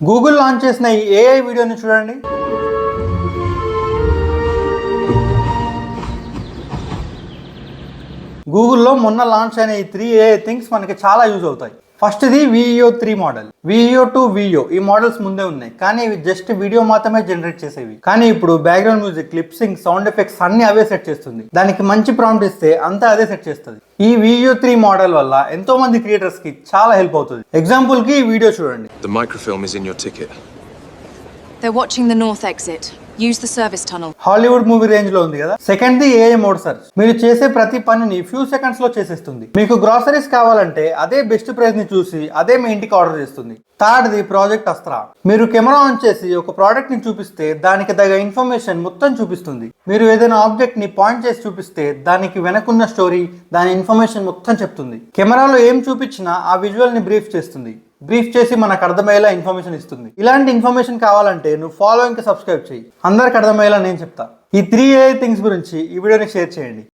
Google launch చేసిన ఈ AI వీడియోని చూడండి. గూగుల్లో మొన్న లాంచ్ అయిన ఈ 3 ఏఐ థింగ్స్ మనకి చాలా యూజ్ అవుతాయి. ఫస్ట్ ఇది VEO 3 model. VEO to VEO ఈ మోడల్స్ ముందే ఉన్నాయి, కానీ ఇవి జస్ట్ వీడియో మాత్రమే జనరేట్ చేసేవి. కానీ ఇప్పుడు background music, lip sync, sound effects అన్ని అవే సెట్ చేస్తుంది. దానికి మంచి ప్రాంప్ట్ ఇస్తే అంతా అదే సెట్ చేస్తుంది. ఈ VEO 3 మోడల్ వల్ల ఎంతో మంది క్రియేటర్స్ కి చాలా హెల్ప్ అవుతుంది. ఎగ్జాంపుల్ కి ఈ వీడియో చూడండి. The microfilm is in your ticket. They're watching the north exit. Use the service tunnel. Hollywood movie range లో ఉంది కదా. Second the AI mode search. మీరు చేసే ప్రతి పనిని ఫ్యూ సెకండ్స్ లో చేసేస్తుంది. మీకు గ్రాసరీస్ కావాలంటే అదే బెస్ట్ ప్రైస్ ని చూసి అదే మీ ఇంటికి ఆర్డర్ చేస్తుంది. Third the project Astra. మీరు కెమెరా ఆన్ చేసి ఒక ప్రోడక్ట్ ని చూపిస్తే దానికి తగ్గ ఇన్ఫర్మేషన్ మొత్తం చూపిస్తుంది. మీరు ఏదైనా ఆబ్జెక్ట్ ని పాయింట్ చేసి చూపిస్తే దానికి వెనకున్న స్టోరీ, దాని ఇన్ఫర్మేషన్ మొత్తం చెప్తుంది. కెమెరాలో ఏం చూపించినా ఆ విజువల్ ని బ్రీఫ్ చేస్తుంది. బ్రీఫ్ చేసి మనకు అర్థమయ్యేలా ఇన్ఫర్మేషన్ ఇస్తుంది. ఇలాంటి ఇన్ఫర్మేషన్ కావాలంటే నువ్వు ఫాలోయింగ్ కి సబ్స్క్రైబ్ చేయి. అందరికి అర్థమయ్యేలా నేను చెప్తా. ఈ 3 AI థింగ్స్ గురించి ఈ వీడియోని షేర్ చేయండి.